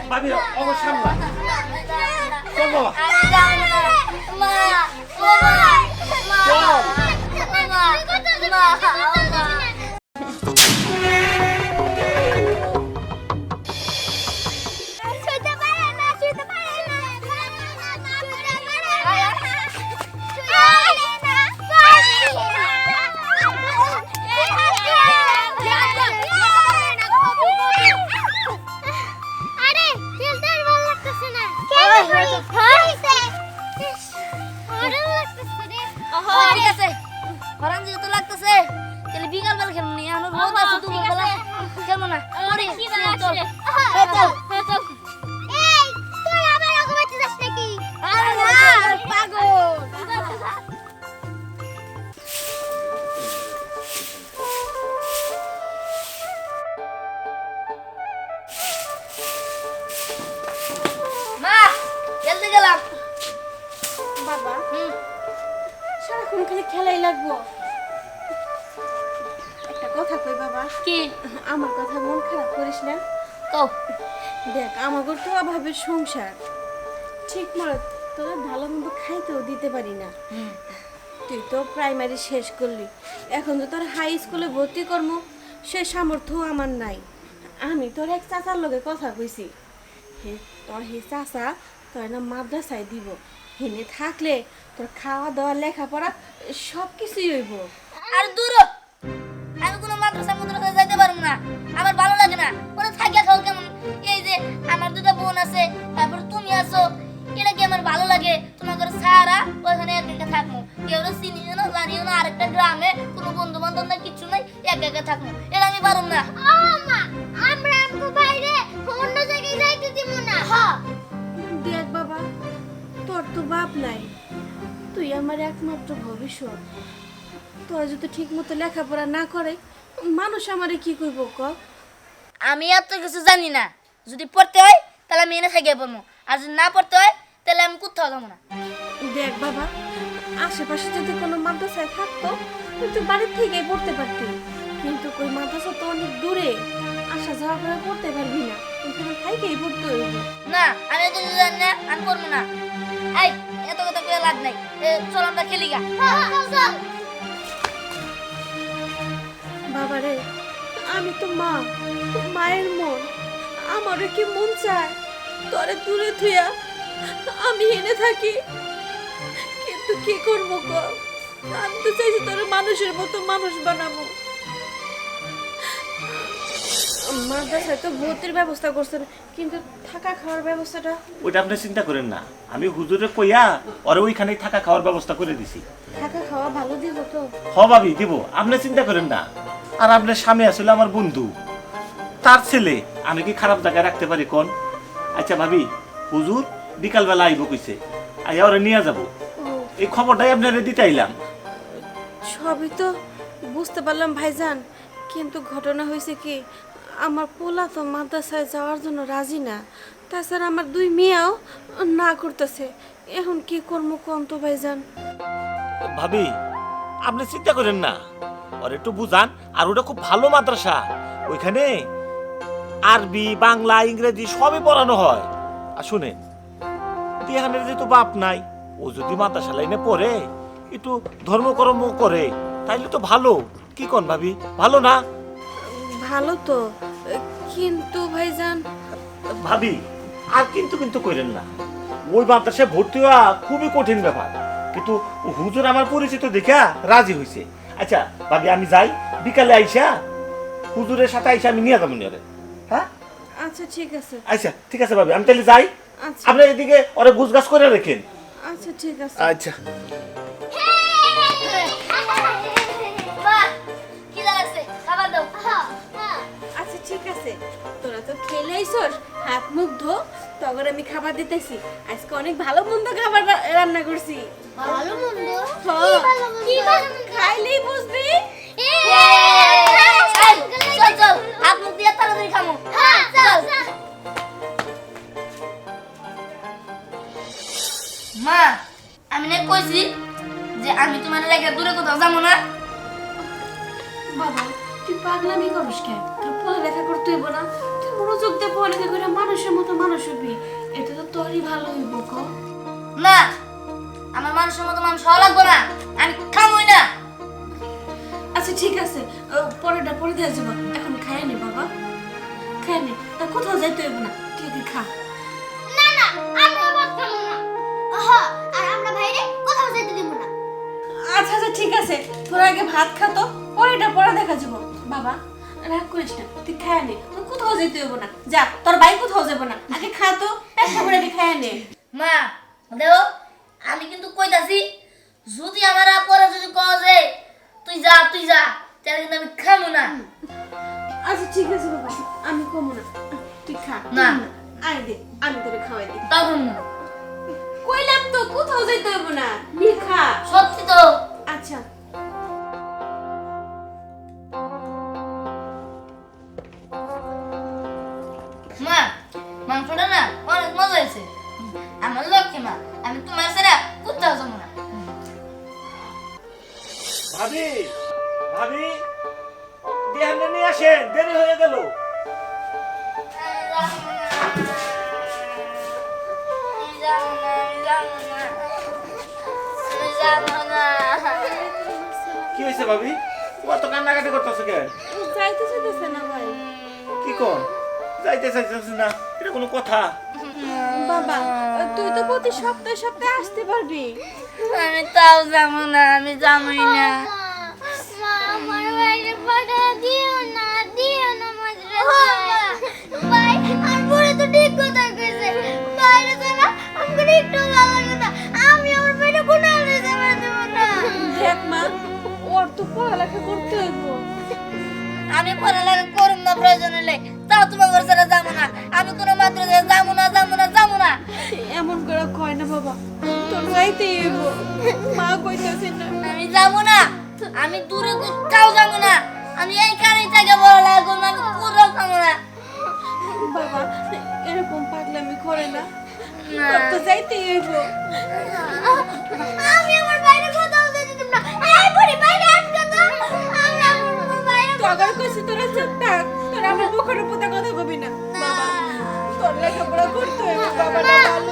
ভাবি অবশ্য সামলা চল বাবা খেলাই লাগবো একটা কথা কই বাবা কি আমার কথা মন খারাপ করিস না কও দেখ আমাকে তো অভাবের সংসার ঠিক মতো তোরা ভালো মন্দ খাইতেও দিতে পারি না তুই তো প্রাইমারি শেষ করলি এখন তো তোর হাই স্কুলে ভর্তি করব সে সামর্থ্য আমার নাই আমি তোর এক চাচার লগে কথা কইছি তোর হে চাচা তোর না মাদ্রাসায় দিব হেনে থাকলে তোর খাওয়া দাওয়া লেখাপড়া সব কিছুই হইব আর দূর আমি কোনো মাদ্রাসায় যাইতে পারবো না আমার ভালো লাগে না ওরা থাকিয়া খাও কেমন এই যে আমার দুটো বোন আছে তারপর তুমি আছো এটা কি আমার ভালো লাগে তোমার ঘরে সারা ওখানে একা একা থাকবো কেউ চিনিও না জানিও না আরেকটা গ্রামে কোনো বন্ধু বান্ধব না কিছু নাই একা একা থাকবো এটা আমি পারবো না আমরা আমগো বাইরে অন্য জায়গায় যাইতে দিব না দেখ বাবা তোর তো বাপ নাই তুই আমার একমাত্র ভবিষ্যৎ তোর যদি ঠিক মতো লেখাপড়া না করে মানুষ আমারে কি করবো ক আমি এত কিছু জানি না যদি পড়তে হয় তাহলে আমি এনে থেকে পড়বো আর যদি না পড়তে হয় তাহলে আমি কোথাও যাবো না দেখ বাবা আশেপাশে যদি কোনো মাদ্রাসায় থাকতো তুই বাড়ির থেকেই পড়তে পারতি কিন্তু ওই মাদ্রাসা তো অনেক দূরে আসা যাওয়া করে পড়তে পারবি না কিন্তু থাইকেই পড়তে হইব না আমি এত কিছু জানি না আমি পড়বো না এই এত কথা করে লাভ নাই চল আমরা খেলি গা চল বাবারে আমি তো মা মায়ের মন আমারও কি মন চায় তোরে দূরে থুয়া আমি এনে থাকি কিন্তু কি করবো ক আমি তো চাইছি তোরে মানুষের মতো মানুষ বানাবো মাদ্রাসায় তো ভর্তির ব্যবস্থা করছেন কিন্তু থাকা খাওয়ার ব্যবস্থাটা ওইটা আপনি চিন্তা করেন না আমি হুজুরে কইয়া ওরে ওইখানেই থাকা খাওয়ার ব্যবস্থা করে দিছি থাকা খাওয়া ভালো দিব তো হ ভাবি দিব আপনি চিন্তা করেন না আর আপনার স্বামী আসলে আমার বন্ধু তার ছেলে আমি কি খারাপ জায়গায় রাখতে পারি কোন আচ্ছা ভাবি হুজুর বিকালবেলা আইব কইছে আইয়া ওরে নিয়ে যাব এই খবরটাই আপনারে দিতে আইলাম সবই তো বুঝতে পারলাম ভাইজান কিন্তু ঘটনা হয়েছে কি আমার পোলা তো মাদ্রাসায় যাওয়ার জন্য রাজি না তাছাড়া আমার দুই মেয়েও না করতেছে এখন কি করবো কোন তো ভাইজান ভাবি আপনি চিন্তা করেন না আর একটু বুঝান আর ওটা খুব ভালো মাদ্রাসা ওইখানে আরবি বাংলা ইংরেজি সবই পড়ানো হয় আর শুনেন দিহানের যেহেতু বাপ নাই ও যদি মাদ্রাসা লাইনে পড়ে একটু ধর্মকর্ম করে তাইলে তো ভালো কি কোন ভাবি ভালো না ভালো তো কিন্তু ভাইজান ভাবি আর কিন্তু করেন না ওই মাদ্রাসায় ভর্তি হওয়া খুবই কঠিন ব্যাপার কিন্তু হুজুর আমার পরিচিত দেখা রাজি হয়েছে আচ্ছা ভাবি আমি যাই বিকালে আইসা হুজুরের সাথে আইসা আমি নিয়ে যাবো নিয়ে হ্যাঁ আচ্ছা ঠিক আছে আচ্ছা ঠিক আছে ভাবি আমি তাহলে যাই আচ্ছা আপনার এদিকে ওরা গুছগাছ করে রাখেন আচ্ছা ঠিক আছে আচ্ছা কি লাগছে খাবার দাও আচ্ছা ঠিক আছে তোরা তো খেলে আইছস হাত মুখ ধো তখন আমি খাবার দিতেছি আজকে অনেক ভালো মন্দ খাবার রান্না করছি ভালো মন্দ কি ভালো মন্দ খাইলেই বুঝবি চল চল হাত মুখ দিয়ে তাড়াতাড়ি খামো চল মা আমি না কইছি যে আমি তোমার রেখে দূরে কোথাও যাবো না বাবা তুই পাগলামি করিস কেন তোর পড়ালেখা করতে হইব না তুই বড় মনোযোগ দিয়ে পড়ালেখা করে মানুষের মতো মানুষ হবি, এটা তো তোরই ভালো হইব গো। না, আমার মানুষের মতো মানুষ হওয়া লাগবে না, আমি খামই না। আচ্ছা ঠিক আছে, পরেরটা পরে দিয়ে যাবো, এখন খাই নি বাবা, খাই নি, তা কোথাও যাইতে হইব না, ঠিক আছে খা। না না, আমরা ভাত খাবো না। হ্যাঁ, আর আমরা বাইরে কোথাও যেতে দিব না। আচ্ছা আচ্ছা ঠিক আছে, তোরা আগে ভাত খা তো, পরেরটা পরে দেখা যাবো। বাবা রাগ করিস না, তুই খায় নে, তোর কোথাও যেতে হইব না, যা তোর ভাই কোথাও যাবো না, আগে খা তো, একটা করে আগে খায় নে। মা দেখো, আমি কিন্তু কইতাছি, যদি আমার পরে যদি কওয়া যে তুই যা তাহলে কিন্তু আমি খামো না। আচ্ছা ঠিক আছে বাবা, আমি কমো না, তুই খা। না। আয় দে, আমি তোরে খাওয়াই দিই। তখন না, কইলাম তো কোথাও যাইতে হইব না, নি খা। সত্যি তো। আচ্ছা মা, মাংসটা না অনেক মজা হয়েছে। আমার লক্ষ্মী মা, আমি তোমার ছাড়া কোথাও যাবো না। ভাবি, ভাবি, দিহানকে নিয়ে আসেন, দেরি হয়ে গেল। কি হয়েছে ভাবি, কত কান্নাকাটি করতেছো কেন? যাইতে চাইতেছে না ভাই। কি কোন যাইতে চাইছিস না, এটা কোনো কথা? বাবা তুই তো প্রতি সপ্তাহে সপ্তাহে আসতে পারবি। আমি তাও যাবো না, আমি যাবোই না। মা, আমার বাইরে পাঠা দিও না মাদ্রাসা। ভাই, আর পরে তো ঠিক কথা কইছে, বাইরে যারা আমাকে একটু ভালো লাগে না, আমি আমার বাইরে কোথাও যেতে পারবো না। দেখ মা, ওর তো পড়ালেখা করতে হইব। আমি পড়ালেখা করুম না প্রয়োজন হলে, তাও তোমার ঘর ছাড়া যাবো না। আমি কোনো মাদ্রাসায় যাবো না। এমন করে কয় না বাবা, তোর যাইতেই হইব, মা কইতাছে না। আমি যাবো না, আমি দূরে কোথাও যাবো না। আমি এইখানেই থেকে পড়ালেখা করবো, আমি কোথাও যাবো না। বাবা এরকম পাগলামি করে না, না। তোর তো যাইতেই হইব। আমি আমার বাইরে কোথাও যেতে দিব না। এই বুড়ি বাইরে আটকা তো। আমি আমার বাইরে তো আবার কইছি তোরা চুপ থাক, তোরা আমার মুখের উপর দিয়ে কথা কবি না। বাবা তোর লেখাপড়া করতে হইব, বাবা না ভালো।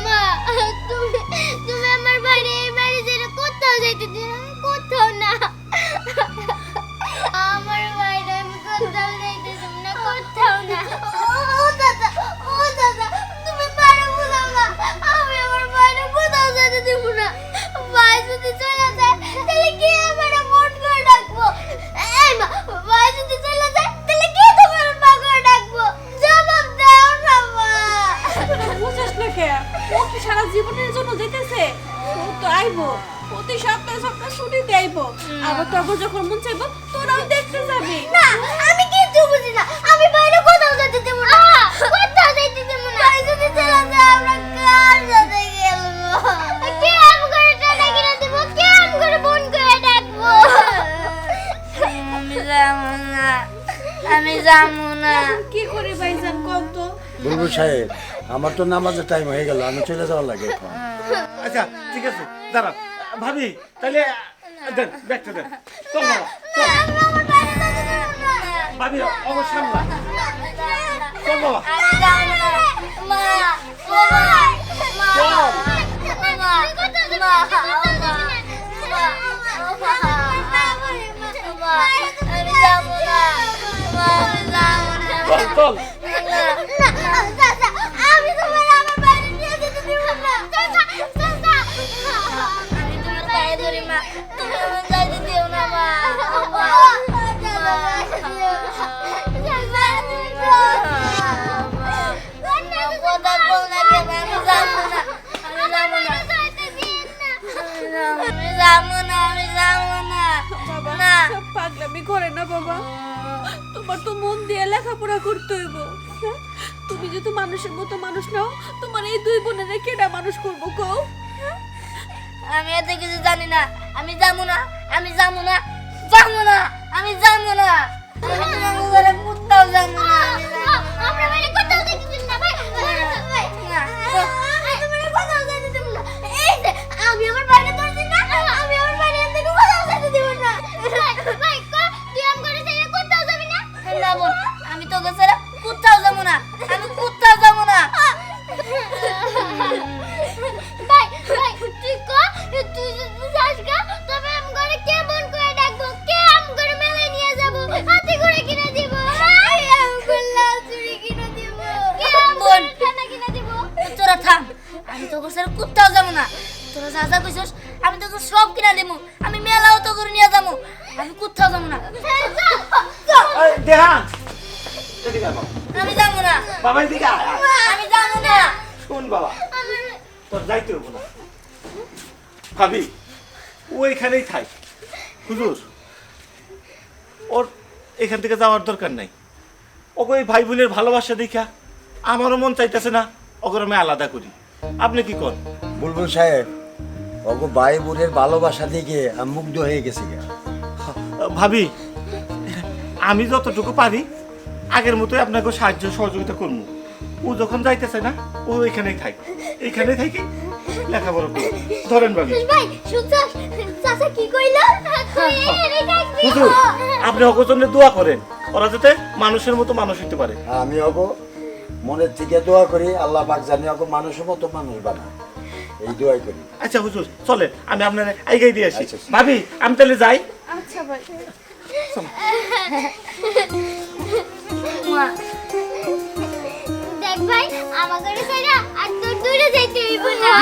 মা, তুমি আমার বাইরে এই বাড়ি ছেড়ে কোথাও যেতে দিও না, কোথাও না। আমার বাইরে আমি কোথাও যেতে দিব না, কোথাও না। ও দাদা, তুমি বাইরে বুঝাও না, আমি আমার বাইরে কোথাও যেতে দিব না। ভাই যদি চলে যায় তাহলে কে আমার মন করে ডাকবো? এই মা, ভাই যদি চলে যায় তাহলে কে তোমার মা করে ডাকবো? জবাব দাও না মা। তোরা বুঝাস না কে? ও কি সারা জীবনের জন্য যেতেছে? ও তো আইবো, প্রতি সপ্তাহে সপ্তাহে ছুটিতে আইবো, আবার তখন যখন মন চাইবো তোরাও দেখতে যাবি। না, আমি কিছু বুঝি না, আমি বাইরে কোথাও যেতে দেব না, কোথাও যেতে দেব না। ভাই যদি চলে যায় আমরা কার সাথে খেলবো? কে আম করে টাটা কিনে দেবো, কে আম করে বোন করে ডাকবো? আমি যাবো না। কি করি ভাইজান কম তো? বুলবুল সাহেব, আমার তো নামাজের টাইম হয়ে গেল, আমি চলে যাওয়ার লাগে এখন। আচ্ছা ঠিক আছে, দাঁড়ান ভাবি, তাহলে দেন ব্যাগটা দেন, চল বাবা, চল। আমার বাইরে যেতে দেব না। ভাবি অবশ্য সামলা, চল বাবা, আমি যাবো না। মা, ও মা, চল। চল চল। আমি তোমার আমার বাইরে নিয়ে যেতে দেব না। আমি তোমার পায়ে ধরি মা, তুমি আমার যাইতে দিও না মা। কথা বল না কেন? আমি যাবো না, আমি যাবো না, আমি যাবো না, আমি যাবো না। বাবা না। সব পাগলামি করে না বাবা, তোমার তো মন দিয়ে লেখাপড়া করতে হইব। হ্যাঁ? তুমি যদি মানুষের মতো মানুষ নাও, তোমার এই দুই বোনের কেডা মানুষ করবো কও? আমি এত কিছু জানি না, আমি যাবো না, আমি যাবো না, যাবো না, আমি যাবো না, আমি তোমার ঘরে কোথাও যাবো না, আমি যাবো না। আমরা বাইরে কোথাও যেতে দেব না ভাই। ভাই, আমি তোমার কোথাও যেতে দেব না। এই যে আমি আমার বাইরে ধরছি না, আমি আমার বাইরে থেকে কোথাও যেতে দেব না। ভাই, তুই আম করে ছেড়ে কোথাও যাবি না? যাবো না। তোরা যা যা কইছস আমি তোকে সব কিনা দেবো, আমি মেলাও তো করে নিয়ে যাবো, আমি কোথাও যাবো না। এই দেহান এদিকে আয় বাবা। আমি যাবো না, বাবা এদিকে আয়, আয়। আমি যাবো না। শোন বাবা, তোর যাইতে হবো না। ভাবি ওইখানেই থাক। হুজুর ওর এখান থেকে যাওয়ার দরকার নাই। ওকে ওই ভাই বোনের ভালোবাসা দেখা আমারও মন চাইতেছে না ওকে আমি আলাদা করি। আপনি কি কর? বুলবুল সাহেব, ওগো ভাই বোনের ভালোবাসা দেখে আমি মুগ্ধ হয়ে গেছি গা। ভাবি আমি যতটুকু পারি আগের মতোই আপনাকে সাহায্য সহযোগিতা করবো। ও যখন যাইতেছে না ও এখানেই থাক, এইখানেই থাকি লেখাপড়া করি। ধরেন ভাবি। ভাই শুনছস চাচা কি কইলো? তুই এখানে থাকবি। হুজুর আপনি ওকে জন্য দোয়া করেন, ওরা যাতে মানুষের মতো মানুষ হতে পারে। আমি ওগো মনের থেকে দোয়া করি, আল্লাহ পাক জানি ওগো মানুষের মতো মানুষ বানায়, এই দোয়াই করি। আচ্ছা হুজুর চলেন আমি আপনার আইগাই দিয়ে আসি। আচ্ছা। ভাবি আমি তাহলে যাই। আচ্ছা ভাই। মা, দেখ ভাই আমাদের সাইরা আর তোর দূরে যাইতে হইব না।